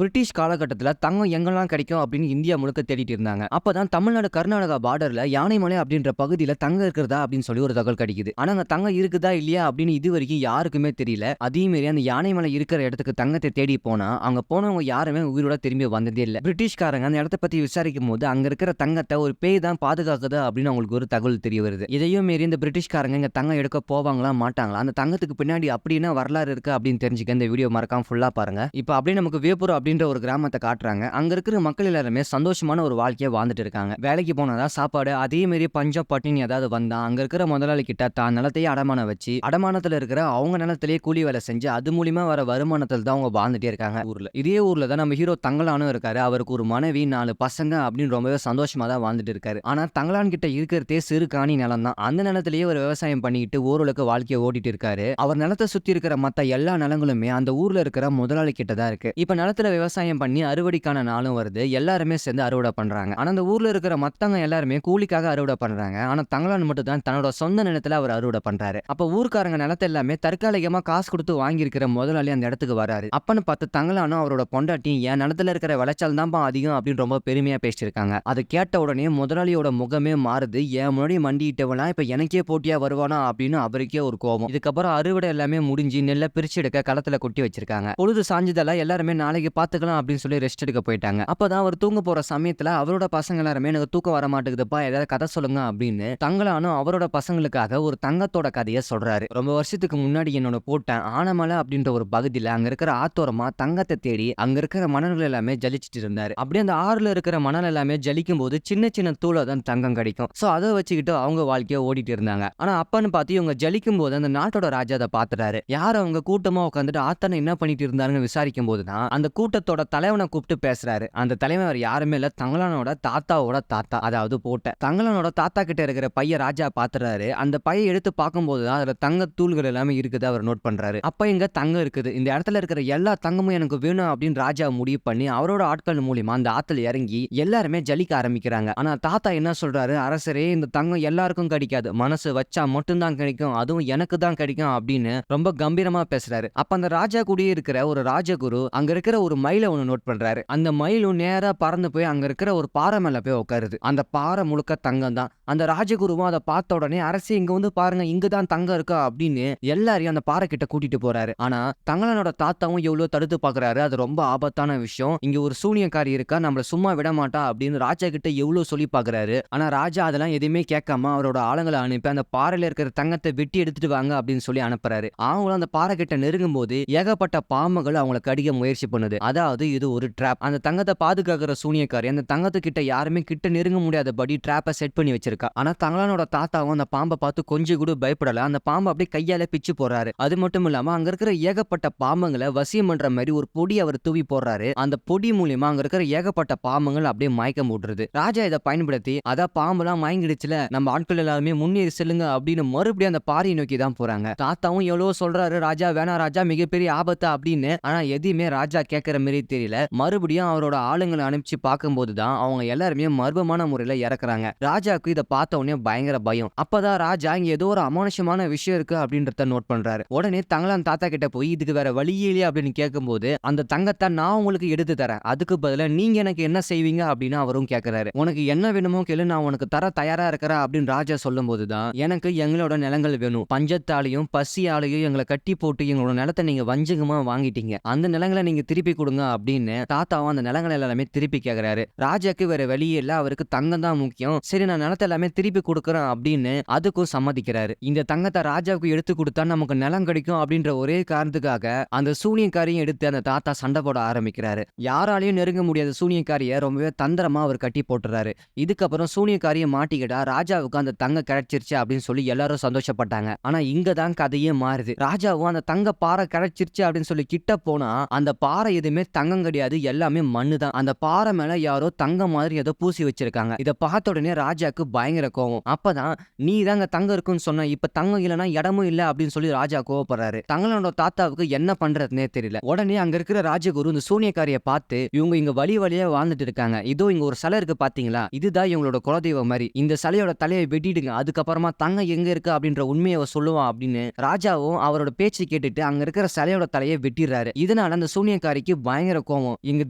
British காலகட்டத்துல தங்கம் எங்கெல்லாம் கிடைக்கும் அப்படின்னு இந்தியா முழுக்க தேடிட்டு இருந்தாங்க. அப்பதான் தமிழ்நாடு கர்நாடகா பார்டர்ல யானைமலை அப்படின்ற பகுதியில தங்கம் இருக்கிறதா அப்படின்னு சொல்லி ஒரு தகவல் கிடைக்குது. ஆனா அங்க தங்கம் இருக்குதா இல்லையா அப்படின்னு இது வரைக்கும் யாருக்குமே தெரியல. அதே மாதிரி அந்த யானைமலை இருக்கிற இடத்துக்கு தங்கத்தை தேடி போனா அங்க போனவங்க யாருமே உயிரோட திரும்பி வந்ததே இல்ல. பிரிட்டிஷ்காரங்க அந்த இடத்தை பத்தி விசாரிக்கும் போது அங்க இருக்கிற தங்கத்தை ஒரு பேய் தான் பாதுகாக்குது அப்படின்னு அவங்களுக்கு ஒரு தகவல் தெரிய வருது. இதையும் மீறி இந்த பிரிட்டிஷ்காரங்க இங்க தங்கம் எடுக்க போவாங்களா மாட்டாங்களா, அந்த தங்கத்துக்கு பின்னாடி அப்படின்னா வரலாறு இருக்கு அப்படின்னு தெரிஞ்சுக்க இந்த வீடியோ மறக்காம ஃபுல்லா பாருங்க. இப்ப அப்படியே நமக்கு வேப்பூர் அப்படின்ற ஒரு கிராமத்தை காட்டுறாங்க. அங்க இருக்கிற மக்கள் எல்லாருமே சந்தோஷமான ஒரு வாழ்க்கையை வாழ்ந்துட்டு இருக்காங்க. வேலைக்கு போனதா சாப்பாடு, அதே மாதிரி பஞ்சம் பட்டினி ஏதாவது வந்தா அங்க இருக்கிற முதலாளி கிட்ட தான் நிலத்தையே அடமானம் வச்சு அடமானத்துல இருக்கிற அவங்க நிலத்திலேயே கூலி வேலை செஞ்சு அது மூலியமா வர வருமானத்தில் தான் அவங்க வாழ்ந்துட்டே இருக்காங்க ஊர்ல. இதே ஊர்ல தான் நம்ம ஹீரோ தங்கலானும் இருக்காரு. அவருக்கு ஒரு மனைவி 4 பசங்க அப்படின்னு ரொம்பவே சந்தோஷமா தான் வாழ்ந்துட்டு இருக்காரு. ஆனா தங்கலான் கிட்ட இருக்கிறதே சிறு காணி நிலம் தான். அந்த நிலத்திலேயே ஒரு விவசாயம் பண்ணிட்டு ஓரளவுக்கு வாழ்க்கையை ஓட்டிட்டு இருக்காரு. அவர் நிலத்தை சுத்தி இருக்கிற மத்த எல்லா நிலங்களுமே அந்த ஊர்ல இருக்கிற முதலாளி கிட்ட தான் இருக்கு. இப்ப நிலத்துல விவசாயம் பண்ணி அறுவடைக்கான நாளும் வருது. எல்லாருமே சேர்ந்து அறுவடை பண்றாங்க. ஆனா அந்த ஊர்ல இருக்கிற மத்தவங்க எல்லாருமே கூலிக்காக அறுவடை பண்றாங்க. ஆனா தங்கலான் மட்டும் தான் தன்னோட சொந்த நிலத்துல அவர் அறுவடை பண்றாரு. அப்ப ஊர்க்காரங்க நிலத்தை எல்லாமே தற்காலிகமா காசு கொடுத்து வாங்கி இருக்கிற முதலாளி அந்த இடத்துக்கு வராரு. அப்பன்னு பார்த்து தங்கலானும் அவரோட பொண்டாட்டி என் நிலத்துல இருக்கிற விளைச்சல் தான்ப்பா அதிகம் அப்படின்னு ரொம்ப பெருமையா பேசியிருக்காங்க. அதை கேட்ட உடனே முதலாளியோட முகமே மாறுது. என் முன்னாடி மண்டிட்டவெல்லாம் இப்ப எனக்கே போட்டியா வருவானா அப்படின்னு அவருக்கே ஒரு கோபம். இதுக்கப்புறம் அறுவடை எல்லாமே முடிஞ்சு நெல்லை பிரிச்சு எடுக்க களத்துல கொட்டி வச்சிருக்காங்க. பொழுது சாஞ்சதெல்லாம் எல்லாருமே நாளைக்கு பாத்துக்கலாம் அப்படின்னு சொல்லி ரெஸ்ட் எடுக்க போயிட்டாங்க. அப்பதான் அவர் தூங்க போற சமயத்துல அவரோட பசங்க எல்லாருமே எனக்கு தூக்கம் வர மாட்டேங்குதுப்பா, ஏதாவது கதை சொல்லுங்க அப்படின்னு தங்கலானும் அவரோட பசங்களுக்காக ஒரு தங்கத்தோட கதையை சொல்றாரு. ரொம்ப வருஷத்துக்கு முன்னாடி என்னோட போட்டேன் ஆனமலை அப்படின்ற ஒரு பகுதியில அங்க இருக்கிற ஆத்தோரமா தங்கத்தை தேடி அங்க இருக்கிற மணல்கள் எல்லாமே ஜலிச்சிட்டு இருந்தாரு. அப்படியே அந்த ஆறுல இருக்கிற மணல் எல்லாமே ஜலிக்கும் போது சின்ன சின்ன தூள தான் தங்கம் கிடைக்கும். சோ அதை வச்சுக்கிட்டு அவங்க வாழ்க்கைய ஓடிட்டு இருந்தாங்க. ஆனா அப்பன்னு பார்த்து இவங்க ஜலிக்கும் போது அந்த நாட்டோட ராஜா அதை பாத்துறாரு. யார் அவங்க கூட்டமா உட்காந்துட்டு ஆத்தனை என்ன பண்ணிட்டு இருந்தாருன்னு விசாரிக்கும் போதுதான் அந்த கூட்டத்தோட தலைவனை கூப்பிட்டு பேசுறாரு. அந்த தலைவர் யாருமே இல்ல, தங்கலானோட தாத்தாவோட தாத்தா, அதாவது போட்ட தங்கலானோட தாத்தா கிட்ட இருக்கிற பைய ராஜா பாத்துறாரு. அந்த பைய எடுத்து பார்க்கும்போதுதான் அதுல தங்க தூள்கள் எல்லாமே இருக்குது அவர் நோட் பண்றாரு. அப்ப இங்க தங்கம் இருக்குது, இந்த இடத்துல இருக்கிற எல்லா தங்கமும் எனக்கு வேணும் அப்படின்னு ராஜா முடிவு பண்ணி அவரோட ஆட்கள் மூலியமா அந்த ஆத்துல இறங்கி எல்லாருமே ஜலிக்க ஆரம்பிக்கிறாங்க. ஆனா தாத்தா என்ன சொல்றாரு, அரசரே இந்த தங்கம் எல்லாருக்கும் கிடைக்காது, மனசு வச்சா மட்டும்தான் கிடைக்கும், அதுவும் எனக்கு தான் கிடைக்கும் அப்படின்னு ரொம்ப கம்பீரமா பேசுறாரு. அப்ப அந்த ராஜா கூடயே இருக்கிற ஒரு ராஜகுரு அங்க இருக்கிற ஒரு மயிலை ஒண்ணு நோட் பண்றாரு. அந்த மயிலும் நேரா பறந்து போய் அங்க இருக்கிற ஒரு பாறை மேல போய் உட்காருது. அந்த பாறை முழுக்க தங்கம் தான். அந்த ராஜகுருவும் அதை பார்த்த உடனே அரசே இங்க வந்து பாருங்க, இங்கதான் தங்கம் இருக்கா அப்படின்னு எல்லாரையும் அந்த பாறை கிட்ட கூட்டிட்டு போறாரு. ஆனா தங்கலனோட தாத்தாவும் எவ்வளவு தடுத்து பாக்குறாரு. அது ரொம்ப ஆபத்தான விஷயம், இங்க ஒரு சூனியக்காரி இருக்கா, நம்மள சும்மா விட மாட்டா அப்படின்னு ராஜா கிட்ட எவ்வளவு சொல்லி பாக்குறாரு. ஆனா ராஜா அதெல்லாம் எதுவுமே கேட்காம அவரோட ஆளுங்களை அனுப்பி அந்த பாறையில இருக்கிற தங்கத்தை வெட்டி எடுத்துட்டு வாங்க அப்படின்னு சொல்லி அனுப்புறாரு. அவங்களும் அந்த பாறை கிட்ட நெருங்கும் போது ஏகப்பட்ட பாம்புகள் அவங்களை கடிக்க முயற்சி பண்ணுது. அதாவது இது ஒரு ட்ராப். அந்த தங்கத்தை பாதுகாக்கிற சூனியக்காரி அந்த தங்கத்துக்கிட்ட யாருமே கிட்ட நெருங்க முடியாதபடி ட்ராப்பை செட் பண்ணி வச்சிருக்கா. ஆனா தங்கலானோட தாத்தாவும் அந்த பாம்பை பார்த்து கொஞ்சம் கூட பயப்படல. அந்த பாம்பை அப்படியே கையால பிச்சு போறாரு. அது மட்டும் இல்லாம அங்க இருக்கிற ஏகப்பட்ட பாம்புங்களை வசியம் பண்ற மாதிரி ஒரு பொடி அவர் தூவி போடுறாரு. அந்த பொடி மூலியமா அங்க இருக்கிற ஏகப்பட்ட பாம்புகள் அப்படியே மயக்கம் போட்டுருது. ராஜா இதை பயன்படுத்தி அதான் பாம்புலாம் மயங்கிடுச்சுல, நம்ம ஆட்கள் எல்லாருமே முன்னேறி செல்லுங்க அப்படின்னு மறுபடியும் அந்த பாறையை நோக்கி தான் போறாங்க. தாத்தாவும் எவ்வளவு சொல்றாரு, ராஜா வேணா ராஜா, மிகப்பெரிய ஆபத்து அப்படின்னு. ஆனா எதையுமே ராஜா கேட்கிற மாதிரி தெரியல. மறுபடியும் அவரோட ஆளுங்களை அனுப்பிச்சு பார்க்கும்போதுதான் அவங்க எல்லாருமே மர்மமான முறையில இறக்குறாங்க. ராஜாக்கு இதை பார்த்த உடனே பயங்கர பயம். அப்பதான் ராஜா இங்க ஏதோ ஒரு அமானுஷமான விஷயம் இருக்கு அப்படின்றத நோட் பண்றாரு. உடனே தங்கலான் தாத்தா கிட்ட போய் இதுக்கு வேற வழியே இல்லையா அப்படின்னு கேட்கும்போது அந்த தங்கத்தை நான் உங்களுக்கு எடுத்து தரேன், அதுக்கு பதிலா நீங்க எனக்கு என்ன செய்வீங்க அப்படின்னு அவரும் கேட்கிறாரு. உனக்கு என்ன வேணுமோ கேளு, நான் உனக்கு தர தயாரா இருக்கிறேன் அப்படின்னு ராஜா சொல்லும் போதுதான் எனக்கு எங்களோட நிலங்கள் வேணும், பஞ்சத்தாலையும் பசியாலையும் எங்களை கட்டி போட்டு எங்களோட நிலத்தை நீங்க வஞ்சகமா வாங்கிட்டீங்க, அந்த நிலங்களை நீங்க திருப்பி கொடுங்க அப்படின்னு தாத்தாவும் அந்த நிலங்களை எல்லாமே திருப்பி கேட்கிறாரு. ராஜாக்கு வேற வழியே இல்ல, அவருக்கு தங்கம் தான் முக்கியம். சரி நான் நிலத்தை எல்லாமே திருப்பி கொடுக்கறேன் அப்படின்னு அதுக்கும் சம்மதிக்கிறாரு. இந்த தங்கத்தை ராஜாவுக்கு எடுத்து கொடுத்தா நமக்கு நிலம் கிடைக்கும் அப்படின்ற ஒரே காரணத்துக்காக அந்த சூனியக்காரையும் எடுத்து அந்த தாத்தா சண்டை போட ஆரம்பிக்கிறாரு. யாராலையும் நெருங்க முடியாத சூனியக்காரிய ரொம்பவே தந்திரமா அவர் கட்டி போட்டுறாரு. இதுக்கப்புறம் சூனியக்காரிய மாட்டிக்கிட்டா ராஜாவுக்கு அந்த தங்கம் கிடைச்சிருச்சு அப்படின்னு சொல்லி எல்லாரும் சந்தோஷப்பட்டாங்க. ஆனா இங்கதான் கதையே மாறுது. ராஜாவும் அந்த தங்க பாறை கிடைச்சிருச்சு அப்படின்னு சொல்லி கிட்ட போனா அந்த பாறை எதுவுமே தங்கம் கிடையாது, எல்லாமே மண்ணு தான். அந்த பாறை மேல யாரோ தங்கம் மாதிரி ஏதோ பூசி வச்சிருக்காங்க. இதை பார்த்த உடனே ராஜாக்கு பயங்கர கோவம். அப்பதான் நீ தாங்க தங்கம் இருக்குன்னு சொன்ன, இப்ப தங்கம் இல்லைன்னா இடமும் இல்ல அப்படின்னு சொல்லி ராஜா கோவப்படுறாரு. தங்களோட தாத்தாவுக்கு என்ன பண்றதுன்னே தெரியல. உடனே அங்க இருக்கிற ராஜகுரு இந்த சூனியக்காரிய பார்த்து இவங்க இங்க வழி வழியா வாழ்ந்துட்டு இருக்காங்க, இதோ இங்க ஒரு சிலை இருக்கு பாத்தீங்களா, இதுதான் இவங்களோட குலதெய்வம் மாதிரி, இந்த சிலையோட தலையை வெட்டிடுங்க, அதுக்கப்புறமா தங்கம் எங்க இருக்கு அப்படின்ற உண்மையை சொல்லுவான் அப்படின்னு ராஜாவும் அவரோட பேச்சு கேட்டுட்டு அங்க இருக்கிற சிலையோட தலையை வெட்டிடுறாரு. இதனால அந்த சூனியக்காரிக்கு பயங்கர கோவம். எங்க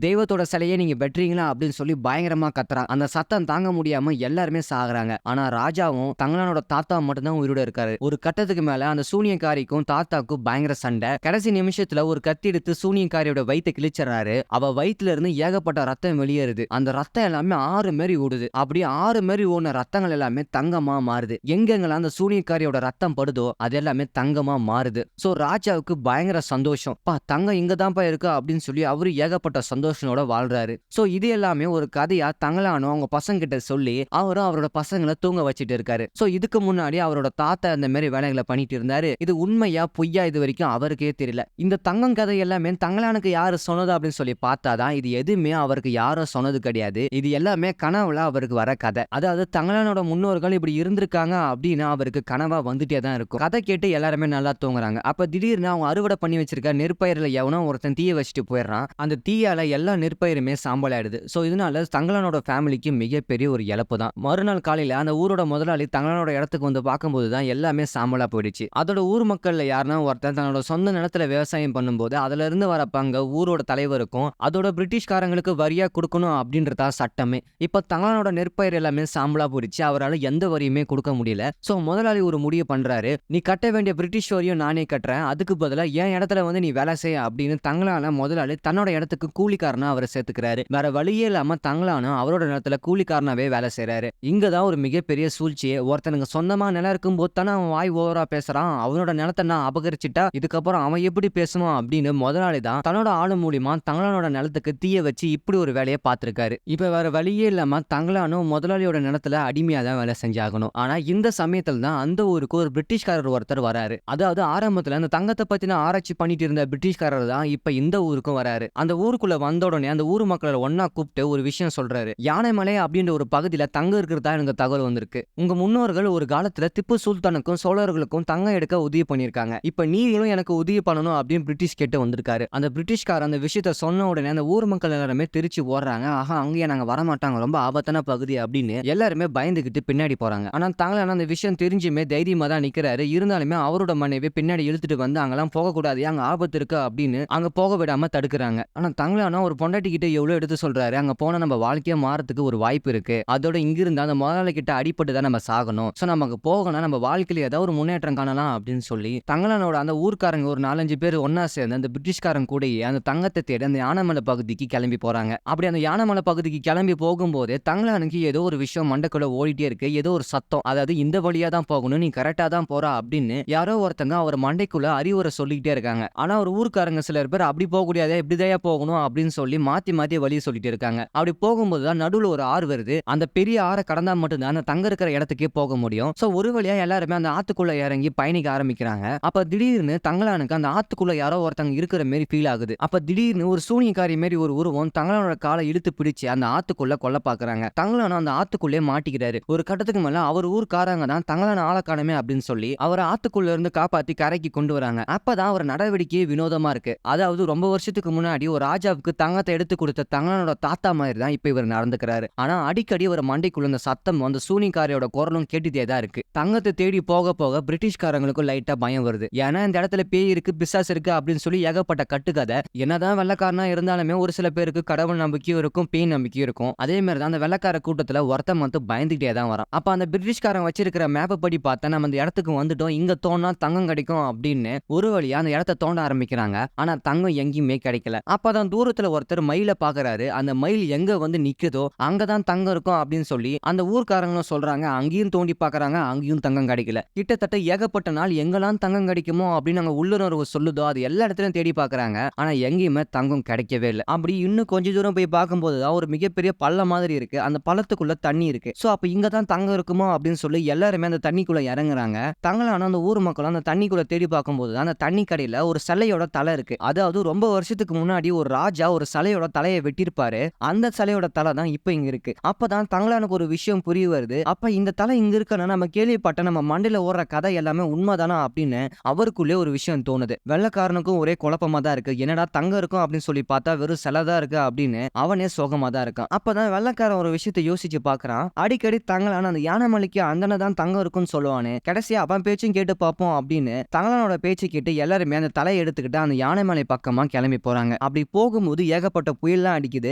தெய்வத்தோட சிலையே நீங்க வெட்டுறீங்களா அப்படின்னு சொல்லி பயங்கரமா கத்துறான். அந்த சத்தம் தாங்க முடியாம எல்லாருமே சாகுறாங்க. ஆனா ராஜாவும் தங்கலானோட தாத்தா மட்டும் தான் உயிரோட இருக்காரு. ஒரு கட்டத்துக்கு மேல அந்த சூனியக்காரிக்கும் தாத்தாக்கும் பயங்கர சண்டை. கடைசி நிமிஷத்துல ஒரு கத்தி எடுத்து சூனியக்காரியோட வயித்தை கிழிச்சறாரு. அவ வயித்துல இருந்து ஏகப்பட்ட ரத்தம் வெளியேறுது. அந்த ரத்தம் எல்லாமே ஆறு மாரி ஓடுது. அப்படி ஆறு மாரி ஓடுன ரத்தங்கள் எல்லாமே தங்கமா மாறுது. எங்கெங்கெல்லாம் அந்த சூனியக்காரியோட ரத்தம் படுதோ அது எல்லாமே தங்கமா மாறுது. சோ ராஜாவுக்கு பயங்கர சந்தோஷம். தங்கம் இங்கதான்ப்பா இருக்கு அப்படின்னு சொல்லி அவரு ஏகப்பட்ட சந்தோஷனோட வாழ்றாரு. சோ இது எல்லாமே ஒரு கதையா தங்கலானோ அவங்க பசங்க கிட்ட சொல்லி அவரும் அவரோட பசங்களை தூங்க வச்சிட்டு இருக்காரு. சோ இதுக்கு முன்னாடி அவரோட தாத்தா இந்த மாதிரி வேலைகளை பண்ணிட்டு இருந்தாரு. இது உண்மையா பொய்யா இது வரைக்கும் அவருக்கே தெரியல. இந்த தங்கம் கதை எல்லாமே தங்கலானுக்கு யாரு சொன்னது அப்படின்னு சொல்லி பார்த்தாதான் இது எதுவுமே அவருக்கு யாரும் சொன்னது கிடையாது. இது எல்லாமே கனவுல அவருக்கு வர கதை. அதாவது தங்கலானோட முன்னோர்கள் இப்படி இருந்திருக்காங்க அப்படின்னு அவருக்கு கனவா வந்துட்டே தான் இருக்கும். கதை கேட்டு எல்லாருமே நல்லா தூங்குறாங்க. அப்ப திடீர்னு அவங்க அறுவடை பண்ணி வச்சிருக்க நெற்பயிரில் எவனோ ஒருத்தன் தீய வச்சுட்டு போயிடுறான். அந்த தீயால எல்லா நெற்பயிருமே சாம்பல் ஆயிடுது. சோ இதனால தங்கலானோட ஃபேமிலிக்கு மிகப்பெரிய ஒரு இழப்பு தான். மறுநாள் காலையில அந்த ஊரோட முதலாளி தங்கலானோட இடத்துக்கு வந்து பார்க்கும்போது தான் எல்லாமே சாம்பலா போயிடுச்சு. அதோட ஊர் மக்கள்ல யாருன்னா ஒருத்தன் தன்னோட சொந்த நிலத்துல விவசாயம் பண்ணும்போது அதுல இருந்து வர பங்க ஊரோட தலைவருக்கும் அதோட பிரிட்டிஷ்காரங்களுக்கு வரியா கொடுக்கணும் அப்படின்றதா சட்டமே. இப்ப தங்கலானோட நெற்பயிர் எல்லாமே சாம்பலா போயிடுச்சு. அவரால் எந்த வரியுமே கொடுக்க முடியல. சோ முதலாளி ஒரு முடிவு பண்றாரு. நீ கட்ட வேண்டிய பிரிட்டிஷ் வரியும் நானே கட்டுறேன், அதுக்கு பதிலா என் இடத்துல வந்து நீ வேலை செய்ய அப்படின்னு தங்கலான முதலாளி தன்னோட இடத்துக்கு கூலிக்காரனா அவரை சேர்த்துக்கிறாரு. வேற வழியே இல்லாம தங்கலானும் அவரோட நிலத்துல கூலிக்காரனாவே வேலை செய்யறாரு. இங்கதான் ஒரு மிகப்பெரிய சூழ்ச்சியே. ஒருத்தனுக்கு சொந்தமா நிலம் இருக்கும் போது தானே அவன் வாய் ஓவரா பேசுறான். அவனோட நிலத்தை நான் அபகரிச்சுட்டா இதுக்கப்புறம் அவன் எப்படி பேசுவான் அப்படின்னு முதலாளி தான் தன்னோட ஆளு மூலியமா தங்கலானோட நிலத்துக்கு தீய வச்சு இப்படி ஒரு வேலையை பார்த்திருக்காரு. இப்ப வேற வழியே இல்லாம தங்கலானும் முதலாளியோட நிலத்துல அடிமையா தான் வேலை செஞ்சாகணும். ஆனா இந்த சமயத்துல தான் அந்த ஊருக்கு ஒரு பிரிட்டிஷ்காரர் ஒருத்தர் வராரு. அதாவது ஆரம்பத்துல அந்த தங்கத்தை பத்தின ஆராய்ச்சி பண்ணிட்டு இருந்த பிரிட்டிஷ்காரர் தான் இப்ப இந்த ஊருக்கும் வராரு. அந்த ஊருக்குள்ள வந்த உடனே அந்த ஊர் மக்களை ஒன்னா கூப்பிட்டு ஒரு விஷயம் சொல்றாரு. யானைமலை அப்படின்ற ஒரு பகுதியில தங்கம் இருக்கிறதா எனக்கு தகவல் வந்திருக்கு. உங்க முன்னோர்கள் ஒரு காலத்துல திப்பு சுல்தானுக்கும் சோழர்களுக்கும் தங்கம் எடுக்க உதவி பண்ணிருக்காங்க. இப்ப நீங்களும் எனக்கு உதவி பண்ணணும் அப்படின்னு பிரிட்டிஷ் கேட்டு வந்திருக்காரு. அந்த பிரிட்டிஷ்கார அந்த விஷயத்த சொன்ன உடனே அந்த ஊர் மக்கள் எல்லாருமே திருச்சி ஓடுறாங்க. ஆஹா, அங்கேயே நாங்க வரமாட்டாங்க, ரொம்ப ஆபத்தான பகுதி அப்படின்னு எல்லாருமே பயந்துகிட்டு பின்னாடி போறாங்க. ஆனா தங்கலான அந்த விஷயம் தெரிஞ்சுமே தைரியமா தான் நிக்கிறாரு. இருந்தாலுமே அவரோட மனைவி பின்னாடி இழுத்துட்டு வந்து அங்கெல்லாம் போகக்கூடாது, அங்க ஆபத்து இருக்கு அப்படின்னு அங்க போக விடாம தடுக்கிறாங்க. ஆனா தங்கலானா ஒரு பொண்டாட்டி கிட்ட எவ்வளவு எடுத்து சொல்றாரு. அங்க போனா நம்ம வாழ்க்கையா மாறதுக்கு ஒரு வாய்ப்பு இருக்கு. அதோட இங்க இருந்தா அந்த முதலாளி கிட்ட அடிபட்டு தான் நம்ம சாகணும். சோ நம்ம அங்க போகணும், நம்ம வாழ்க்கையில ஏதாவது ஒரு முன்னேற்றம் காணலாம் அப்படின்னு சொல்லி தங்கலானோட அந்த ஊர்க்காரங்க ஒரு 4-5 பேர் ஒன்னா சேர்ந்து அந்த பிரிட்டிஷ்காரங்க கூடயே அந்த தங்கத்தை தேடி அந்த யானைமலை பகுதிக்கு கிளம்பி போறாங்க. அப்படி அந்த யானைமலை பகுதிக்கு கிளம்பி போகும்போது தங்கலானுக்கு ஏதோ ஒரு விஷயம் மண்டக்குள்ள ஓடிட்டே இருக்கு. ஏதோ ஒரு சத்தம், அதாவது இந்த வழியா தான் போகணும், நீ கரெக்டா தான் போறா அப்படின்னு யாரோ ஒருத்தங்க அவர் மண்டைக்குள்ள அறிவுரை சொல்லிக்கிட்டே இருக்காங்க. ஆனா ஒரு ஊர்க்காரங்க சிலர் பேர் அப்படி போக கூடாது, இப்படிதான் போகணும் அப்படின்னு சொல்லி மாத்தி மாத்தி வழி சொல்லிட்டு இருக்காங்க. அப்படி போகும்போது தான் நடுவுல ஒரு ஆறு வருது. அந்த பெரிய ஆறை கடந்தா மட்டும்தான் அந்த தங்க இருக்கிற இடத்துக்கே போக முடியும். சோ ஒரு வழியா எல்லாருமே அந்த ஆத்துக்குள்ள இறங்கி பயணிக்க ஆரம்பிக்கிறாங்க. அப்ப திடீர்னு தங்கலானுக்கு அந்த ஆத்துக்குள்ள யாரோ ஒருத்தங்க இருக்கிற மாதிரி ஃபீல் ஆகுது. அப்ப திடீர்னு ஒரு சூனியக்காரி மாதிரி ஒரு உருவம் தங்கலானோட காலை இழுத்து பிடிச்சு அந்த ஆத்துக்குள்ள கொல்ல பாக்குறாங்க. தங்கலானும் அந்த ஆத்துக்குள்ளே மாட்டிக்கிறாரு. ஒரு கட்டத்துக்கு மேல அவர் ஊர்க்காரங்க தான் தங்கலான ஆளக்கானமே அப்படின்னு சொல்லி அவரை ஆத்துக்குள்ள இருந்து காப்பாத்தி கரைக்கு கொண்டு வராங்க. அப்பதான் அவர் நடவடிக்கையே வினோதமா இருக்கு. அதாவது ரொம்ப வருஷத்துக்கு முன்னாடி ஒரு ராஜாவுக்கு தங்கத்தை எடுத்து கொடுத்த தங்கலானோட தாத்தா மாதிரி தான் இப்ப இவர் நடந்துக்கிறாரு. ஆனா அடிக்கடி ஒரு மண்டைக்குள்ள இந்த சத்தம் அந்த சூனியக்காரியோட குரலும் கேட்டுட்டே தான் இருக்கு. தங்கத்தை தேடி போக போக பிரிட்டிஷ்காரங்களுக்கும் லைட்டா பயம் வருது. ஏன்னா இந்த இடத்துல பேய் இருக்கு, பிசாசு இருக்கு அப்படின்னு சொல்லி ஏகப்பட்ட கட்டுக்கதை. என்னதான் வெள்ளக்காரனா இருந்தாலுமே ஒரு சில பேருக்கு கடவுள் நம்பிக்கையும் இருக்கும், பேய் நம்பிக்கையும் இருக்கும். அதே மாதிரி தான் அந்த வெள்ளக்கார கூட்டத்துல ஒருத்தன் வந்து பயந்துகிட்டே தான் வரான். அப்ப அந்த பிரிட்டிஷ்காரன் வச்சிருக்கிற மேப்பை படி பார்த்தா நம்ம அந்த இடத்துக்கு வந்துட்டோம், இங்க தோண்டா தங்கம் கிடைக்கும் அப்படின்னு ஒரு வழியா அந்த இடத்த தோண்ட ஆரம்பிக்கிறாங்க. ஆனா தங்கம் எங்கேயுமே கிடைக்கல. அப்பதான் தூரத்துல ஒருத்தர் மயில பாக்குறாரு. அந்த மயில் எங்க வந்து நிக்குதோ அங்கதான் தங்கம் இருக்கும் அப்படின்னு சொல்லி அந்த ஊர்க்காரங்களும் சொல்றாங்க. அங்கேயும் தோண்டி பாக்குறாங்க, அங்கேயும் தங்கம் கிடைக்கல. கிட்டத்தட்ட ஏகப்பட்ட நாள் எங்கெல்லாம் தங்கம் கிடைக்குமோ அப்படின்னு அங்க உள்ளுணர்வு சொல்லுதோ அது எல்லா இடத்துலயும் தேடி பாக்குறாங்க. ஆனா எங்கேயுமே தங்கம் கிடைக்கவே இல்லை. அப்படி இன்னும் கொஞ்ச தூரம் போய் பார்க்கும்போதுதான் ஒரு மிகப்பெரிய பள்ளம் மாதிரி இருக்கு. அந்த பள்ளத்துக்குள்ள தண்ணி இருக்கு. சோ அப்ப இங்கதான் தங்கம் இருக்குமோ அப்படின்னு சொல்லி எல்லாருமே அந்த தண்ணிக்குள்ள இறங்குறாங்க. தங்கலான அந்த ஊர் மக்கள் அந்த தண்ணிக்குள்ள தேடி பார்க்கும்போது அந்த தண்ணி கடையில ஒரு சிலையோட தலை இருக்கு. அதாவது ரொம்ப வருஷத்துக்கு முன்னாடி ஒரு ராஜா ஒரு சிலையோட தலையை வெட்டிருப்பாரு. அந்த சிலையோட தலை தான் இப்ப இங்க இருக்கு. அப்பதான் தங்கலானுக்கு ஒரு விஷயம் புரிய வருது. அப்ப இந்த தலை இங்க இருக்குன்னா நம்ம கேள்விப்பட்ட நம்ம மண்டையில ஓடுற கதை எல்லாமே உண்மைதானா அப்படின்னு அவருக்குள்ளே ஒரு விஷயம் தோணுது. வெள்ளக்காரனுக்கும் ஒரே குழப்பமா தான் இருக்கு. என்னடா தங்கம் இருக்கும் அப்படின்னு சொல்லி பார்த்தா வெறும் சிலை தான் இருக்கு அப்படின்னு அவனே சோகமா தான் இருக்கான். அப்பதான் வெள்ளக்காரன் ஒரு விஷயத்தை யோசிச்சு பாக்குறான். அடிக்கடி தங்கலான அந்த யானைமலைக்கு அந்தனதான் தங்கம் இருக்குன்னு சொல்லுவானே, கடைசியா அவன் பேச்சும் கேட்டு பார்ப்போம் அப்படின்னு தங்கலானோட பேச்சு கேட்டு எல்லாருமே அந்த தலையை எடுத்துக்கிட்டு அந்த யானைமலை பக்கமா கிளம்பி போறாங்க. போறாங்க. அப்படி போகும்போது ஏகப்பட்ட புயல்லாம் அடிக்குது.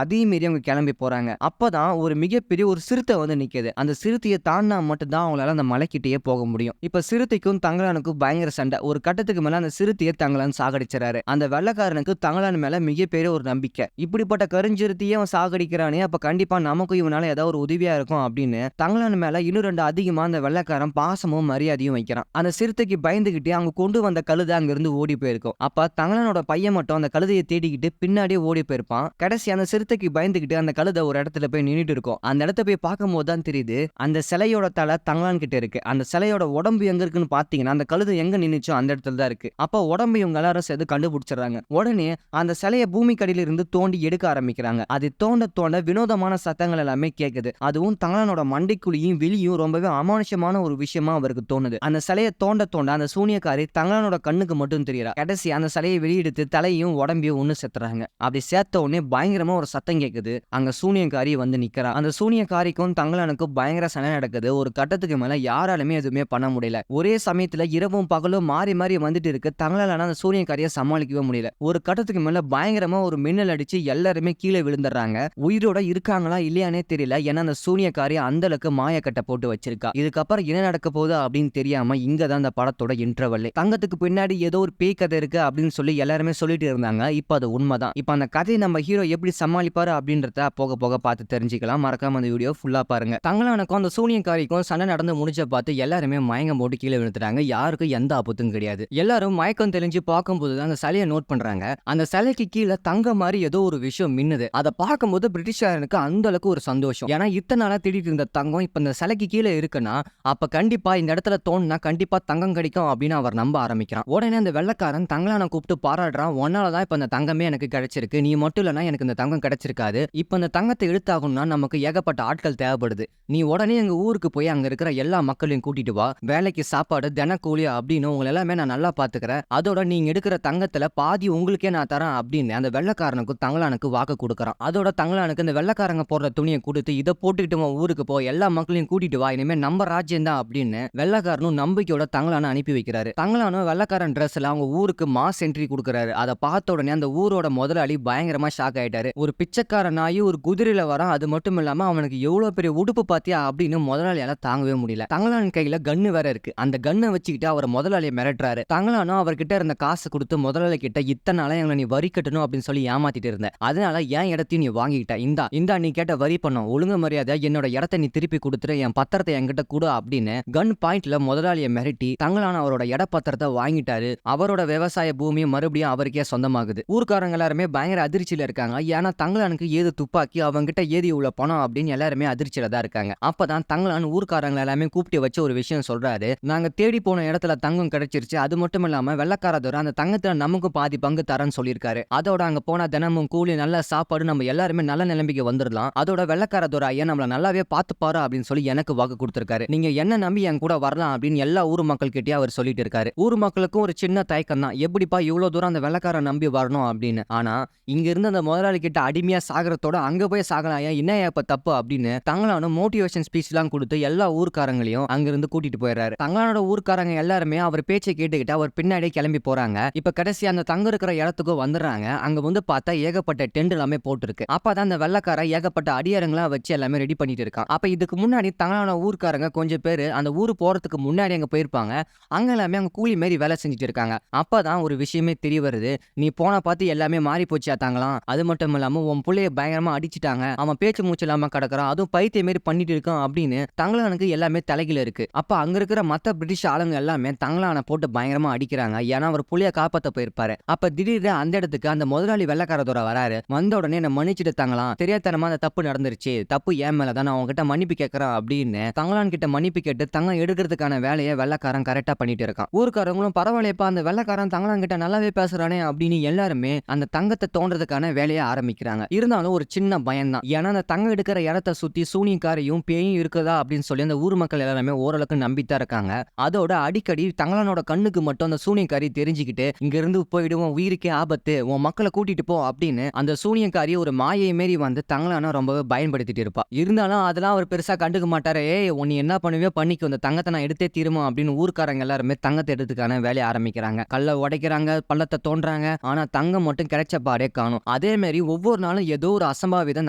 அதையும் மீறி அவங்க கிளம்பி போறாங்க. அப்பதான் ஒரு மிகப்பெரிய ஒரு சிறுத்தை வந்து நிக்குது. அந்த சிறுத்தையை தாண்டினா மட்டும் தான் அவங்களால அந்த மலைக்கிட்டயே போக முடியும். இப்ப சிறுத்தைக்கும் தங்கலானுக்கும் பயங்கர சண்டை. ஒரு கட்டத்துக்கு மேல அந்த சிறுத்தையை தங்கலான் சாகடிச்சிடறாரு. அந்த வெள்ளைக்காரனுக்கு தங்கலான் மேல மிகப்பெரிய ஒரு நம்பிக்கை. இப்படிப்பட்ட கருஞ்சிறுத்தையே அவன் சாகடிக்கிறானே, அப்ப கண்டிப்பா நமக்கும் இவனால ஏதாவது ஒரு உதவியா இருக்கும் அப்படின்னு தங்கலான் மேல இன்னும் 2 அதிகமா அந்த வெள்ளைக்காரன் பாசமும் மரியாதையும் வைக்கிறான். அந்த சிறுத்தைக்கு பயந்துகிட்டு அவங்க கொண்டு வந்த கழுதை அங்கிருந்து ஓடி போயிருக்கும். அப்ப தங்கலானோட பையன் மட்டும் அந்த கழுதையை தேடிக்கிட்டு பின்னாடியே ஓடி போயிருப்பான். கடைசி அந்த சிறுத்தைக்கு பயந்துகிட்டு அந்த கழுதை ஒரு இடத்துல போய் நின்னுட்டு இருக்கும். அந்த இடத்த போய் பார்க்கும்போது தான் தெரியுது அந்த சிலையோட தலை தங்கலான் கிட்ட இருக்கு. அந்த சிலையோட உடம்பு எங்க இருக்குன்னு பாத்தீங்கன்னா அந்த கழுதை எங்க நின்னுச்சோ அந்த இடத்துல தான் இருக்கு. அப்ப உடம்பு இவங்க எல்லாரும் சேர்ந்து கண்டுபிடிச்சிடறாங்க. உடனே அந்த சிலையை பூமிக்கடியில இருந்து தோண்டி எடுக்க ஆரம்பிக்கிறாங்க. அது தோண்ட தோண்ட வினோதமான சத்தங்கள் எல்லாமே கேக்குது. அதுவும் தங்கலானோட மண்டைக்குழியும் வெளியும் ரொம்பவே அமானுஷமான ஒரு விஷயமா அவருக்கு தோணுது. அந்த சிலையை தோண்ட தோண்ட அந்த சூனியக்காரி தங்கலானோட கண்ணுக்கு மட்டும் தெரியறா. கடைசி அந்த சிலையை வெளியெடுத்து தலையும் உடம்பையும் ஒண்ணு சேர்த்துறாங்க. அப்படி சேர்த்த உடனே பயங்கரமா ஒரு சத்தம் கேக்குது. அங்க சூனியக்காரி வந்து நிக்கிறா. அந்த சூனியக்காரிக்கும் தங்கலானுக்கும் பயங்கர சண்டை நடக்குது. ஒரு கட்டத்துக்கு மேல யாராலுமே எதுவுமே பண்ண முடியல. ஒரே சமயத்துல இரவும் பகலும் மாறி மாறி வந்துட்டு இருக்கு. தங்கலான அந்த சூனியக்காரியை சமாளிக்கவே முடியல. ஒரு கட்டத்துக்கு மேல பயங்கரமா ஒரு மின்னல் அடிச்சு எல்லாருமே கீழே விழுந்துடுறாங்க. உயிரோட இருக்காங்களா இல்லையானே தெரியல. ஏன்னா அந்த சூனியக்காரி அந்த அளவுக்கு மாயக்கட்டை போட்டு வச்சிருக்கா. இதுக்கப்புறம் என்ன நடக்க போகுது அப்படின்னு தெரியாம இங்கதான் அந்த படத்தோட இன்டர்வல். தங்கத்துக்கு பின்னாடி ஏதோ ஒரு பேய் கதை இருக்கு அப்படின்னு சொல்லி எல்லாருமே சொல்லிட்டு இருந்தாங்க. இப்ப அது உண்மைதான். இப்ப அந்த கதையை நம்ம ஹீரோ எப்படி சமாளிப்பாரு அப்படின்றத போக போக பார்த்து தெரிஞ்சுக்கலாம். மறக்காம அந்த வீடியோ ஃபுல்லா பாருங்க. தங்கலானுக்கும் அந்த சூனியக்காரிக்கும் சண்டை நடந்து முடிஞ்ச பார்த்து எல்லாருமே மயங்கம் போட்டு கீழே விழுந்துட்டாங்க. யாருக்கும் எந்த ஆபத்தும் கிடையாது. எல்லாரும் மயக்கம் தெளிஞ்சு பார்க்கும்போது அந்த சிலையை நோட் பண்றாங்க. அந்த சிலைக்கு கீழே தங்க மாதிரி ஏதோ ஒரு விஷயம் மின்னுது. அதை பார்க்கும்போது பிரிட்டிஷ்காரனுக்கு அந்த அளவுக்கு ஒரு சந்தோஷம். ஏன்னா இத்தனை நாளா தேடிட்டு இருந்த தங்கம் இப்ப இந்த சிலைக்கு கீழே இருக்குன்னா அப்ப கண்டிப்பா இந்த இடத்துல தோணுனா கண்டிப்பா தங்கம் கிடைக்கும் அப்படின்னு அவர் நம்ப ஆரம்பிக்கிறான். உடனே அந்த வெள்ளைக்காரன் தங்கலான கூப்பிட்டு பாராடுறான். உன்னாலதான் இப்ப இந்த தங்கமே எனக்கு கிடைச்சிருக்கு. நீ மட்டும் இல்லைன்னா எனக்கு இந்த தங்கம் கிடைச்சிருக்காது. இப்ப இந்த தங்கத்தை எடுத்தாகணும்னா நமக்கு ஏகப்பட்ட ஆட்கள் தேவைப்படுது. நீ உடனே எங்க ஊருக்கு போய் அங்க இருக்கிற எல்லா மக்களையும் கூட்டிட்டு வா. வேலைக்கு சாப்பாடு தினக்கூலி அப்படின்னு உங்களை எல்லாமே நான் நல்லா பாத்துக்கிறேன். அதோட நீங்க எடுக்கிற தங்கத்துல பாதி உங்களுக்கே நான் தரேன் அப்படின்னு அந்த வெள்ளைக்காரனுக்கு தங்கலானுக்கு வாக்கு கொடுக்கறான். அதோட தங்கலானுக்கு இந்த வெள்ளைக்காரங்க போடுற துணியை கொடுத்து இதை போட்டுக்கிட்டு உன் ஊருக்கு போ, எல்லா மக்களையும் கூட்டிட்டு வா, இனிமே நம்ம ராஜ்யம் தான் அப்படின்னு வெள்ளைக்காரனும் நம்பிக்கையோட தங்கலான அனுப்பி வைக்கிறாரு. தங்கலானும் வெள்ளைக்காரன் ட்ரெஸ்ல அவங்க ஊருக்கு மாஸ் என்ட்ரி கொடுக்கறாரு. அதை பார்த்த உடனே அந்த ஊரோட முதலாளி பயங்கரமா ஷாக் ஆயிட்டாரு. ஒரு பிச்சைக்கார நாய் ஒரு குதிரையில வரான். அது மட்டும் இல்லாம அவனுக்கு எவ்வளவு பெரிய உடுப்பு பாத்தியா அப்படின்னு முதலாளியால தாங்கவே முடியல. தங்கலான் கையில கன்னு வேற இருக்கு. அந்த கன்னை வச்சுக்கிட்டு அவர் முதலாளியை மிரட்டுறாரு. தங்கலானும் அவர்கிட்ட இருந்த காசு கொடுத்து முதலாளி கிட்ட இத்தனை நாளா எங்களை நீ வரி கட்டணும் அப்படின்னு சொல்லி ஏமாத்திட்டு இருந்த, அதனால என் இடத்தையும் நீ வாங்கிக்கிட்ட, இந்தா நீ கேட்ட வரி பண்ணும், ஒழுங்கு மரியாதை என்னோட இடத்தை நீ திருப்பி கொடுத்துரு, என் பத்திரத்தை என்கிட்ட கொடு அப்படின்னு கன் பாயிண்ட்ல முதலாளியை மிரட்டி தங்கலான அவரோட இட பத்திரத்தை வாங்கிட்டாரு. அவரோட விவசாய பூமியும் மறுபடியும் அவருக்கே சொந்தமாகுது. ஊர்க்காரங்க எல்லாருமே பயங்கர அதிர்ச்சியில இருக்காங்க. ஏன்னா தங்கலானுக்கு ஏது துப்பாக்கி, அவங்கிட்ட ஏதி உள்ள பணம் அப்படின்னு எல்லாருமே அதிர்ச்சியில தான் இருக்காங்க. அப்பதான் தங்கலான் ஊர்க்காரங்க எல்லாமே கூப்பிட்டு வச்சு ஒரு விஷயம் சொல்றாரு. நாங்க தேடி போன இடத்துல தங்கம் கிடைச்சிருச்சு. அது மட்டும் இல்லாம வெள்ளக்காரதோர் அந்த தங்கத்துல நமக்கு பாதி பங்கு தரேன்னு சொல்லியிருக்காரு. அதோட அங்க போனா தினமும் கூலி, நல்ல சாப்பாடு, நம்ம எல்லாருமே நல்ல நிலைமைக்கு வந்துடலாம். அதோட வெள்ளக்காரதோர் ஐயா நம்மள நல்லாவே பாத்துப்பாரு அப்படின்னு சொல்லி எனக்கு வாக்கு கொடுத்திருக்காரு. நீங்க என்ன நம்பி என் கூட வரலாம் அப்படின்னு எல்லா ஊர் மக்கள் கிட்டே அவர் சொல்லிட்டு இருக்காரு. ஊர் மக்களுக்கும் ஒரு சின்ன தயக்கம் தான், எப்படிப்பா இவ்வளவு தூரம் அந்த வெள்ளக்கார நம்பி வரணும் அப்படின்னு. ஆனா இங்க இருந்து அந்த முதலாளி கிட்ட அடிமையா சாகரத்தோட அங்க போய் சாகலாம், என்ன இப்ப தப்பு அப்படின்னு தங்கலானும் மோட்டிவேஷன் ஸ்பீச் எல்லாம் கொடுத்து எல்லா ஊர்க்காரங்களையும் அங்கிருந்து கூட்டிட்டு போயிடுறாரு. தங்கலானோட ஊர்க்காரங்க எல்லாருமே அவர் பேச்சை கேட்டுக்கிட்டு அவர் பின்னாடியே கிளம்பி போறாங்க. இப்ப கடைசி அந்த தங்க இருக்கிற இடத்துக்கும் வந்துடுறாங்க. அங்க வந்து பார்த்தா ஏகப்பட்ட டென்ட் எல்லாமே போட்டுருக்கு. அப்பதான் அந்த வெள்ளக்கார ஏகப்பட்ட அடியாரங்களா வச்சு எல்லாமே ரெடி பண்ணிட்டு இருக்கான். அப்ப இதுக்கு முன்னாடி தங்கலான ஊர்க்காரங்க கொஞ்சம் பேரு அந்த ஊரு போறதுக்கு முன்னாடி அங்க போயிருப்பாங்க. அங்க எல்லாமே அங்க கூலி மாரி வேலை செஞ்சுட்டு இருக்காங்க. அப்பதான் ஒரு விஷயமே தெரிய வருது. நீ போன பார்த்து எல்லாமே மாறி போச்சு தாங்கலாம். அது மட்டும் இல்லாம உன் புள்ளைய பயங்கரமா அடிச்சுட்டாங்க, அவன் பேச்சு மூச்சு இல்லாம கிடக்குறான், அதுவும் பைத்திய மாரி பண்ணிட்டு இருக்கான் அப்படின்னு தங்கலானுக்கு எல்லாமே தலைகீழ இருக்கு. அப்ப அங்க இருக்கிற மத்த பிரிட்டிஷ் ஆளுங்க எல்லாமே தங்கலான போட்டு பயங்கரமா அடிக்கிறாங்க. ஏன்னா அவர் புள்ளைய காப்பாத்த போயிருப்பாரு. அப்ப திடீர்னு அந்த இடத்துக்கு அந்த முதலாளி வெள்ளக்காரதோட வராரு. வந்த உடனே என்ன மன்னிச்சுட்டு தங்கலாம், தெரியாதனமா அந்த தப்பு நடந்துருச்சு, தப்பு ஏன் மேலதான், நான் உங்ககிட்ட மன்னிப்பு கேட்கறேன் அப்படின்னு தங்கலான் கிட்ட மன்னிப்பு கேட்டு தங்கம் எடுக்கிறதுக்கான வேலையை வெள்ளக்காரன் கரெக்டா பண்ணிட்டு இருக்கான். ஊர்க்காரங்களும் பரவாயில்லையப்பா, அந்த வெள்ளக்காரன் தங்கலான் கிட்ட நல்லாவே பேசுறானே அப்படின்னு எல்லாருமே அந்த தங்கத்தை தோன்றதுக்கான வேலையை ஆரம்பிக்கிறாங்க. இருந்தாலும் ஒரு சின்ன பயம் தான். ஏன்னா அந்த தங்கம் எடுக்கிற இடத்தை சுத்தி சூனியக்காரையும் பேயும் இருக்குதா அப்படின்னு சொல்லி அந்த ஊர் மக்கள் எல்லாருமே ஓரளவுக்கு நம்பித்தான் இருக்காங்க. அதோட அடிக்கடி தங்கலானோட கண்ணுக்கு மட்டும் அந்த சூனியக்காரி தெரிஞ்சுக்கிட்டு இங்க இருந்து போயிடுவோம், உயிருக்கே ஆபத்து, உன் மக்களை கூட்டிட்டு போ அப்படின்னு அந்த சூனியக்காரி ஒரு மாயை மாரி வந்து தங்கலான ரொம்பவே பயன்படுத்திட்டு இருப்பா. இருந்தாலும் அதெல்லாம் அவர் பெருசா கண்டுக்க மாட்டாரு. ஏய் உன்னை என்ன பண்ணுவே பண்ணிக்கும், இந்த தங்கத்தை நான் எடுத்தே தீருமா அப்படின்னு ஊர்க்காரங்க எல்லாருமே தங்கத்தை எடுத்துக்கான வேலையை ஆரம்பிக்கிறாங்க. கல்லை உடைக்கிறாங்க, பள்ளத்தை தோன்றாங்க. ஆனா தங்க தங்கம் மட்டும் கிடைச்ச பாடே காணும். அதே மாதிரி ஒவ்வொரு நாளும் ஏதோ ஒரு அசம்பாவிதம்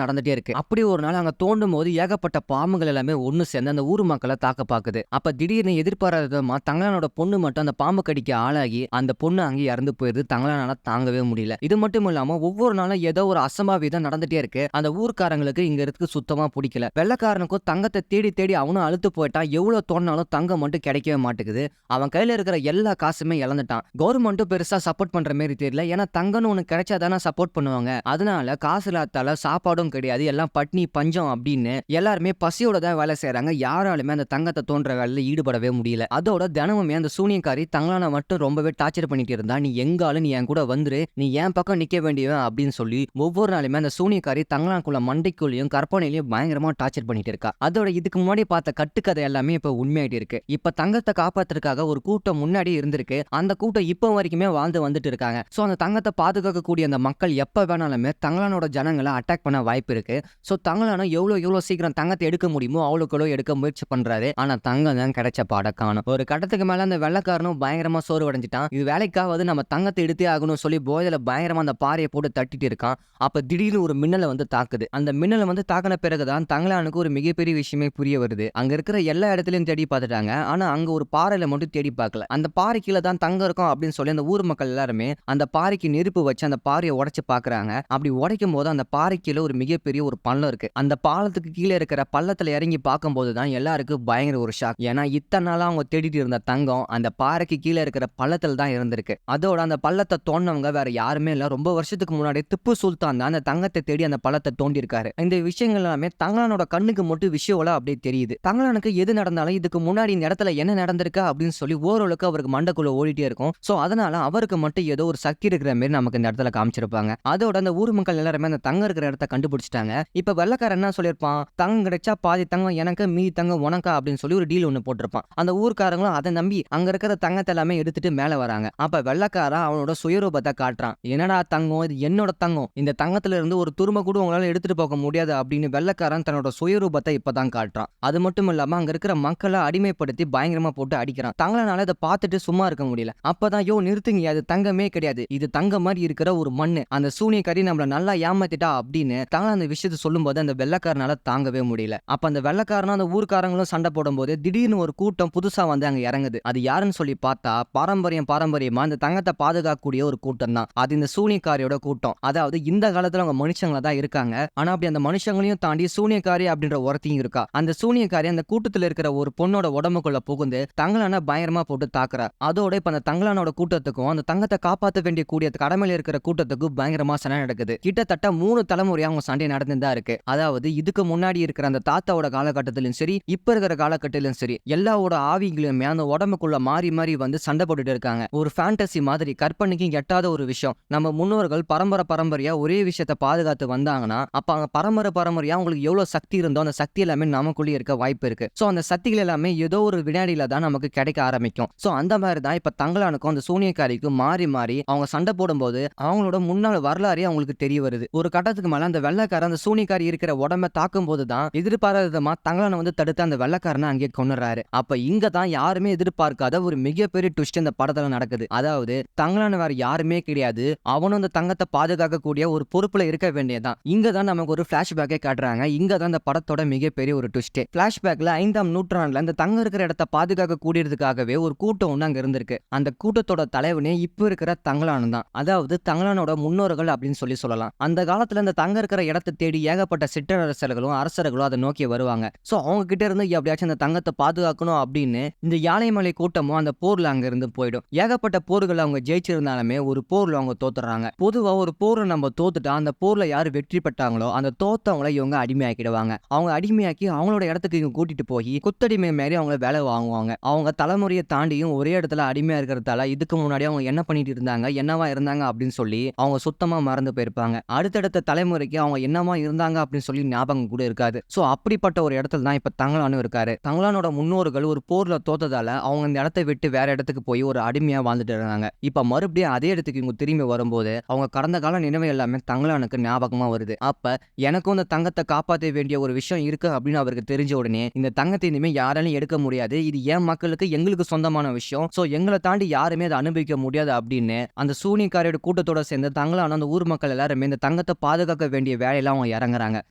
நடந்துட்டே இருக்கு. அப்படி ஒரு நாள் அங்க தோண்டும் போது ஏகப்பட்ட பாம்புகள் எல்லாமே ஒண்ணு சேர்ந்து அந்த ஊர் மக்களை தாக்க பாக்குது. அப்ப திடீர்னு எதிர்பாராத விதமா தங்களானோட பொண்ணு மட்டும் அந்த பாம்பு கடிக்க ஆளாகி அந்த பொண்ணு அங்கே இறந்து போயிருது. தங்களானால தாங்கவே முடியல. இது மட்டும் இல்லாம ஒவ்வொரு நாளும் ஏதோ ஒரு அசம்பாவிதம் நடந்துட்டே இருக்கு. அந்த ஊர்க்காரங்களுக்கு இங்க இருக்கு சுத்தமா பிடிக்கல. வெள்ளக்காரனுக்கும் தங்கத்தை தேடி தேடி அவனும் அழுத்து போயிட்டான். எவ்வளவு தோண்டினாலும் தங்கம் மட்டும் கிடைக்கவே மாட்டேங்குது. அவன் கையில இருக்கிற எல்லா காசுமே இழந்துட்டான். கவர்மெண்ட்டும் பெருசா சப்போர்ட் பண்ற மாதிரி தெரியல. ஏன்னா தங்கம்னு ஒண்ணு கிடைச்சாதானே சப்போர்ட் பண்ணுவாங்க. அதனால காசு இல்லாதால சாப்பாடும் கிடையாது. எல்லாம் பட்னி பஞ்சம் அப்படின்னு எல்லாருமே பசியோட தான் வேலை செய்யறாங்க. யாராலுமே அந்த தங்கத்தை தோன்ற வேலையில ஈடுபடவே முடியல. அதோட தினமுமே அந்த சூனியக்காரி தங்களான மட்டும் ரொம்பவே டார்ச்சர் பண்ணிட்டு இருந்தா. நீ எங்காலும் நீ என் கூட வந்துரு, நீ என் பக்கம் நிக்க வேண்டியவன் அப்படின்னு சொல்லி ஒவ்வொரு நாளுமே அந்த சூனியக்காரி தங்களானுக்குள்ள மண்டைக்குள்ளயும் கற்பனையிலையும் பயங்கரமா டார்ச்சர் பண்ணிட்டு இருக்கா. அதோட இதுக்கு முன்னாடி பார்த்த கட்டுக்கதை எல்லாமே இப்ப உண்மையாயிட்டு இருக்கு. இப்ப தங்கத்தை காப்பாத்துறதுக்காக ஒரு கூட்டம் முன்னாடி இருந்திருக்கு. அந்த கூட்டம் இப்ப வரைக்குமே வாழ்ந்து வந்துட்டு இருக்காங்க. சோ அந்த தங்கத்தை பாதுகாக்கக்கூடிய அந்த மக்கள் எப்ப வேணாலுமே தங்களானோட ஜனங்களை அட்டாக் பண்ண வாய்ப்பு இருக்கு. சோ தங்களான எவ்வளவு சீக்கிரம் தங்கத்தை எடுக்க முடியுமோ அவ்வளோக்கு எடுக்க முயற்சி பண்றாரு. ஆனா தங்கம் தான் கிடைச்ச பாட காணும். ஒரு கட்டத்துக்கு மேல அந்த வெள்ளக்காரனும் பயங்கரமா சோறு அடைஞ்சிட்டான். இது வேலைக்காவது நம்ம தங்கத்தை எடுத்தே ஆகணும் சொல்லி போதையில பயங்கரமா அந்த பாறையை போட்டு தட்டிட்டு இருக்கான். அப்ப திடீர்னு ஒரு மின்னலை வந்து தாக்குது. அந்த மின்னலை வந்து தாக்கின பிறகுதான் தங்களானுக்கு ஒரு மிகப்பெரிய விஷயமே புரிய வருது. அங்க இருக்கிற எல்லா இடத்துலயும் தேடி பார்த்துட்டாங்க. ஆனா அங்க ஒரு பாறையில மட்டும் தேடி பார்க்கல. அந்த பாறை கீழே தான் தங்கம் இருக்கும் அப்படின்னு சொல்லி அந்த ஊர் மக்கள் எல்லாருமே அந்த பாறைக்கு நெருப்பு வச்சு அந்த பாறையை உடைச்சு பாக்குறாங்க. அப்படி உடைக்கும் போது அந்த பாறை கீழே ஒரு மிகப்பெரிய ஒரு பள்ளம் இருக்கு. அந்த பாலத்துக்கு கீழே இருக்கிற பள்ளத்துல இறங்கி பார்க்கும்போது தான் எல்லாருக்கும் பயங்கர ஒரு ஷாக். ஏன்னா இத்தனை நாளா அவங்க தேடிட்டு இருந்த தங்கம் அந்த பாறைக்கு கீழே இருக்கிற பள்ளத்துல தான் இருந்திருக்கு. அதோட அந்த பள்ளத்தை தோண்டவங்க வேற யாருமே இல்ல. ரொம்ப வருஷத்துக்கு முன்னாடி திப்பு சுல்தான் தான் அந்த தங்கத்தை தேடி அந்த பள்ளத்தை தோண்டி இருக்காரு. இந்த விஷயங்கள் எல்லாமே தங்களானோட கண்ணுக்கு மட்டும் விஷுவலா அப்படியே தெரியுது. தங்களானுக்கு எது நடந்தாலும் இதுக்கு முன்னாடி இந்த இடத்துல என்ன நடந்திருக்கா அப்படின்னு சொல்லி ஓரளவுக்கு அவருக்கு மண்டக்குள்ள ஓடிட்டே இருக்கும். சோ அதனால அவருக்கு மட்டும் ஏதோ ஒரு சக்தி இருக்கிற மாதிரி நமக்கு இந்த இடத்துல காமிச்சிருப்பாங்க. அதோட அந்த ஊர் மக்கள் எல்லாருமே அந்த தங்கம் இருக்கிற இடத்த கண்டுபிடிச்சிட்டாங்க. இப்ப வெள்ளக்காரன் என்ன சொல்லியிருப்பான், தங்கம் கிடைச்சா பாதி தங்கம் எனக்கு, மீதி தங்கம் உனக்கா அப்படின்னு சொல்லி ஒரு டீல் ஒண்ணு போட்டிருப்பான். அந்த ஊர்க்காரங்களும் அதை நம்பி அங்க இருக்கிற தங்கத்தை எல்லாமே எடுத்துட்டு மேல வராங்க. அப்ப வெள்ளக்காரன் அவனோட சுயரூபத்தை காட்டுறான். என்னடா தங்கம், இது என்னோட தங்கம், இந்த தங்கத்துல இருந்து ஒரு துரும்ப கூட உங்களால எடுத்துட்டு போக முடியாது அப்படின்னு வெள்ளக்காரன் தன்னோட சுயரூபத்தை இப்பதான் காட்டுறான். அது மட்டும் இல்லாம அங்க இருக்கிற மக்களை அடிமைப்படுத்தி பயங்கரமா போட்டு அடிக்கிறான். தங்களால இதை பார்த்துட்டு சும்மா இருக்க முடியல. அப்பதான் யோ நிறுத்துங்க, அது தங்கமே கிடையாது, இது தங்க மாதிரி இருக்கிற ஒரு மண்ணு, அந்த சூனியக்காரி நம்மள நல்லா ஏமாத்திட்டா அப்படின்னு தங்கள அந்த விஷயத்தை சொல்லும் போது அந்த வெள்ளக்காரனால தாங்கவே முடியல. அப்ப அந்த வெள்ளக்காரனும் அந்த ஊர்க்காரங்களும் சண்டை போடும் போது திடீர்னு ஒரு கூட்டம் புதுசா வந்து அங்க இறங்குது. அது யாருன்னு சொல்லி பார்த்தா பாரம்பரியமா அந்த தங்கத்தை பாதுகாக்கக்கூடிய ஒரு கூட்டம் தான். அது இந்த சூனியக்காரியோட கூட்டம். அதாவது இந்த காலத்துல அவங்க மனுஷங்களா தான் இருக்காங்க. ஆனா அப்படி அந்த மனுஷங்களையும் தாண்டி சூனியக்காரி அப்படின்ற ஒருத்தையும் இருக்கா. அந்த சூனியக்காரி அந்த கூட்டத்துல இருக்கிற ஒரு பொண்ணோட உடம்புக்குள்ள புகுந்து தங்களான பயங்கரமா போட்டு தாக்குறா. அதோட இப்ப அந்த தங்களானோட கூட்டத்துக்கும் அந்த தங்கத்தை காப்பாற்ற வேண்டிய கூடிய கடமையில இருக்கிற கூட்டத்துக்கும் பயங்கரமா சண்டை நடக்குது. கிட்டத்தட்ட 3 தலைமுறையா அவங்க சண்டை நடந்துதான் இருக்கு. அதாவது இதுக்கு முன்னாடி இருக்கிற அந்த தாத்தாவோட காலகட்டத்திலும் சரி, இப்ப இருக்கிற காலகட்டத்திலும் சரி, எல்லாவோட ஆவிகளுமே அந்த உடம்புக்குள்ள மாறி மாறி வந்து சண்டை போட்டுட்டு இருக்காங்க. ஒரு ஃபேண்டசி மாதிரி, கற்பனைக்கு எட்டாத ஒரு விஷயம். நம்ம முன்னோர்கள் பரம்பரையா ஒரே விஷயத்தை பாதுகாத்து வந்தாங்கன்னா அப்ப அவங்க பரம்பரையா அவங்களுக்கு எவ்வளவு சக்தி இருந்தோ அந்த சக்தி எல்லாமே நமக்குள்ளே இருக்க வாய்ப்பு இருக்கு. சோ அந்த சக்திகள் எல்லாமே ஏதோ ஒரு வினாடியில தான் நமக்கு கிடைக்க ஆரம்பிக்கும். சோ அந்த மாதிரி தான் இப்ப தங்களானுக்கும் அந்த சூனியக்காரிக்கும் மாறி மாறி அவங்க சண்டை போடும்போது அவங்களோட முன்னாள் வரலாறே அவங்களுக்கு தெரிய வருது. ஒரு கட்டத்துக்கு மேல அந்த வெள்ளக்காரன் அந்த சூனியக்காரி இருக்கிற உடம்ப தாக்கும் போதுதான் எதிர்பாராத விதமா தங்களான வந்து தடுத்து அந்த வெள்ளக்காரனை அங்கே கொண்டுறாரு. அப்ப இங்க தான் யாருமே எதிர்பார்க்காத ஒரு மிகப்பெரிய ட்விஸ்ட் இந்த படத்துல நடக்குது. அதாவது தங்களான வேற யாருமே கிடையாது, அவனும் அந்த தங்கத்தை பாதுகாக்கக்கூடிய ஒரு பொறுப்புல இருக்க வேண்டியதான். இங்க தான் நமக்கு ஒரு பிளாஷ்பேக்கே காட்டுறாங்க. இங்க தான் இந்த படத்தோட மிகப்பெரிய ஒரு ட்விஸ்ட். பிளாஷ்பேக்ல 5ஆம் நூற்றாண்டுல இந்த தங்கம் இருக்கிற இடத்தை பாதுகாக்க கூடியதுக்காகவே ஒரு கூட்டம் ஒண்ணு அங்க இருந்திருக்கு. அந்த கூட்டத்தோட தலைவனே இப்ப இருக்கிற தங்களானு தான். அதாவது தங்களானோட முன்னோர்கள் அப்படின்னு சொல்லலாம். அந்த காலத்துல இந்த தங்க இருக்கிற இடத்தை தேடி ஏகப்பட்ட சிற்றரசர்களும் அரசர்களும் அதை நோக்கி வருவாங்க. சோ அவங்க கிட்ட இருந்து எப்படியாச்சும் அந்த தங்கத்தை பாதுகாக்கணும் அப்படின்னு இந்த யானைமலை கூட்டமும் அந்த போர்ல அங்க இருந்து போயிடும். ஏகப்பட்ட போர்கள் அவங்க ஜெயிச்சிருந்தாலுமே ஒரு போர்ல அவங்க தோத்துறாங்க. பொதுவா ஒரு போரை நம்ம தோத்துட்டா அந்த போர்ல யாரு வெற்றி பெற்றாங்களோ அந்த தோத்தவங்களை இவங்க அடிமையாக்கிடுவாங்க. அவங்க அடிமையாக்கி அவங்களோட இடத்துக்கு இவங்க கூட்டிட்டு போய் குத்தடிமை மாரி அவங்கள வேலை வாங்குவாங்க. அவங்க தலைமுறையை தாண்டியும் ஒரே இடத்துல அடிமையா இருக்கிறதால இதுக்கு முன்னாடி அவங்க என்ன பண்ணிட்டு இருந்தாங்க, என்னவா இருந்தாங்க அப்படின்னு சொல்லி அவங்க சுத்தமா மறந்து போயிருப்பாங்க. அடுத்தடுத்த தலைமுறைக்கு அவங்க என்னவா இருந்தாங்க அப்படின்னு சொல்லி ஞாபகம் கூட இருக்காது. சோ அப்படிப்பட்ட ஒரு இடத்துல தான் இப்ப தங்களானும் இருக்காரு. தங்களானோட முன்னோர்கள் ஒரு போர்ல தோத்ததால அவங்க இந்த இடத்தை விட்டு வேற இடத்துக்கு போய் ஒரு அடிமையா வாழ்ந்துட்டு இருந்தாங்க. இப்ப மறுபடியும் அதே இடத்துக்கு இவங்க திரும்பி வரும்போது அவங்க கடந்த கால நினைவு எல்லாமே தங்களானுக்கு ஞாபகமா வருது. அப்ப எனக்கும் இந்த தங்கத்தை காப்பாற்ற வேண்டிய ஒரு விஷயம் இருக்கு அப்படின்னு அவருக்கு தெரிஞ்ச உடனே இந்த தங்கத்தை இனிமே யாராலையும் எடுக்க முடியாது, இது ஏன் மக்களுக்கு எங்களுக்கு சொந்தமான விஷயம், சோ எங்களை தாண்டி யாருமே அதை அனுபவிக்க முடியாது அப்படின்னு அந்த சூனியக்காரி போலீஸ்காரோட கூட்டத்தோட சேர்ந்து தங்களான அந்த ஊர் மக்கள் எல்லாருமே இந்த தங்கத்தை பாதுகாக்க வேண்டிய வேலையில அவங்க இறங்குறாங்க.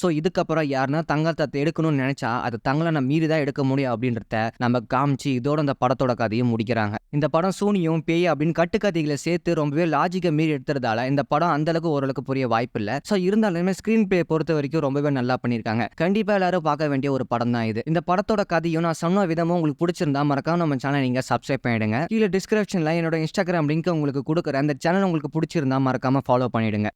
சோ இதுக்கப்புறம் யாருன்னா தங்கத்தை எடுக்கணும்னு நினைச்சா அது தங்களான மீறி தான் எடுக்க முடியும் அப்படின்றத நம்ம காமிச்சு இதோட அந்த படத்தோட கதையை முடிக்கிறாங்க. இந்த படம் சூனியம் பேய் அப்படின்னு கட்டுக்கதைகளை சேர்த்து ரொம்பவே லாஜிக்கை மீறி எடுத்துறதால இந்த படம் அந்த அளவுக்கு ஓரளவுக்கு புரிய வாய்ப்பு இல்ல. சோ இருந்தாலுமே ஸ்கிரீன் பிளே பொறுத்த வரைக்கும் ரொம்பவே நல்லா பண்ணிருக்காங்க. கண்டிப்பா எல்லாரும் பார்க்க வேண்டிய ஒரு படம் தான் இது. இந்த படத்தோட கதையும் நான் சொன்ன விதமும் உங்களுக்கு பிடிச்சிருந்தா மறக்காம நம்ம சேனல் நீங்க சப்ஸ்கிரைப் பண்ணிடுங்க. கீழே டிஸ்கிரிப்ஷன்ல என்னோட இன்ஸ்டாகிராம் லிங்க் உங்களுக்கு கொடுக்குறேன். அந்த சேனல் உங்களுக்கு பிடிச்சிருந்தா மறக்காம ஃபாலோ பண்ணிடுங்க.